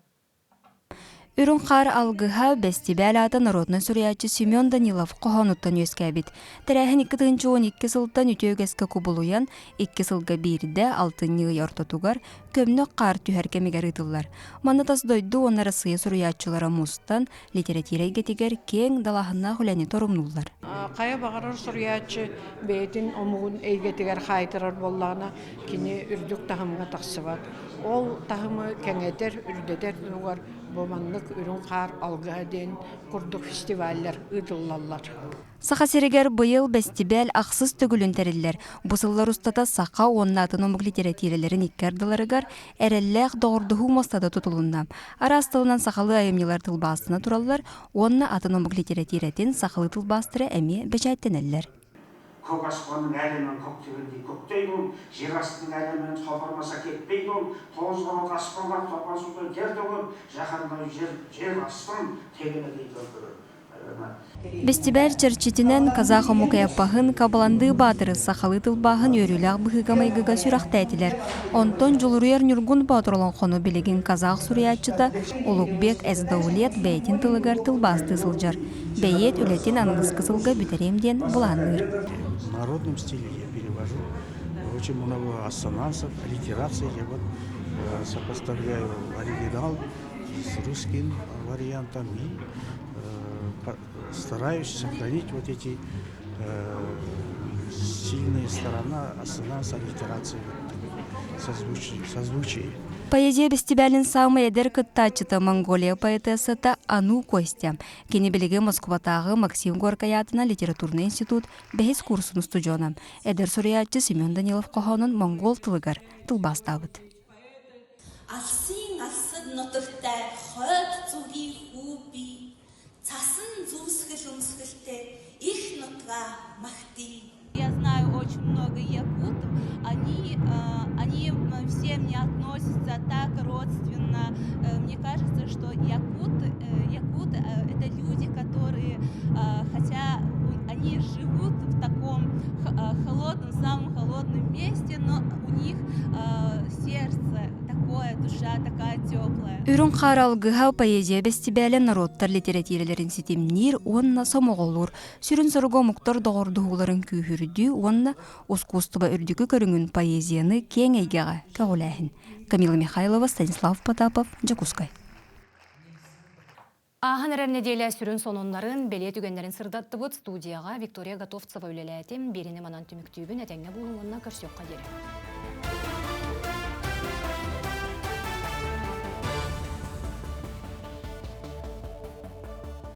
Үрін қар алғыға бәстебәл аты народный суриячы Семен Данилов қоғануттан өскәбет. Тәрәхін 2-12 сылттан үтеугескі күбылуян, 2 сылға берді 6 нығы ортатуғар көмні қар түхәркемегер ұтылар. Маны тасдойды онары сыйы суриячылары мұстан литератирайға тегер кең далағына хүләне торумнулар. Қая бағарар суриячы бәйтін омығын әйгетігер қайтырар боллағына кені үрдік тағымға тақсыбат. Ол тағымы кәңетер, үрдетер ұғар боманлык үрін қар алғыға дейін құрдық фестиваллер ұдылалар. Саха серегер быйыл бәстебәл ақсыз төгілін тәрелер. Бұсыллар ұстата сақа оннатын омық литератирелерін иккардыларыгар әрелләқ доғырдығы мостада тұтылынна. Ара астылынан сақалы айымнелар тылбасына туралылар, онна атын омық литератиретін сақалы тылбастыры әме бәчәттенелер. Көк аспанның әлемін көктегенде көктейдің, жер астының әлемін толтырмаса кетпейдің, тоз болат аспанға топан судан тер төгіп, жақандай жер астын тегіне дейді Бестибәл черчитинен казах омукаяппахын кабаланды батыры сахалы тылбахын өрүләк быхыгамайгыга сүрәхтәтилер. Онтон жулуруяр Нюргун батырлан хону билеген казах сурьячыта Улукбек Эздаулет бәйтин тылыгар тылбасты сылжар. Бәйет үлетин англыскы сылга бүтеремден буланыр. В народном стиле я перевожу очень много ассонансов, аллитераций. Я вот сопоставляю оригинал с русским вариантом и стараюсь сохранить вот эти сильные стороны ассонанс, аллитерации, созвучие. Поэзия бестибәлін самы әдер кыттачыта Монголия поэтесыта Ану Костя. Кені білігі Москватағы Максим Горкаятына литературный институт бәйіз курсын студионам. Әдер сурьячы Семен Данилов қоғанын монгол тылыгар тылбастабыд. Алсын алсыд нотыртай хойд зүги хуби цасан зүсгэл өмсгэлтэй их нотра махти. Я знаю очень много якутов, они все мне относятся так родственно. Мне кажется, что якуты это люди, которые, хотя они живут в таком холодном, самом холодном месте, но у них сердце такое, душа такая теплая. Үрін қаралғыға поэзия бестибәлі народтар литератирелерін сетемнер, онна самоғолур, сүрін сұрға мұқтар доғырдығыларын күйірді, онна оскустыба үрдікі көріңін поэзияны кең әйгеға кәғыләхін. Камила Михайлова, Станислав Потапов, Джакускай. Ағын әрәр неделя сүрін сононларын бәле түгендерін сырдатты бұд студияға Виктория Готовцева өлеләтім берені манан түміктүйбін әтәңе болуынна көрсеққа дері.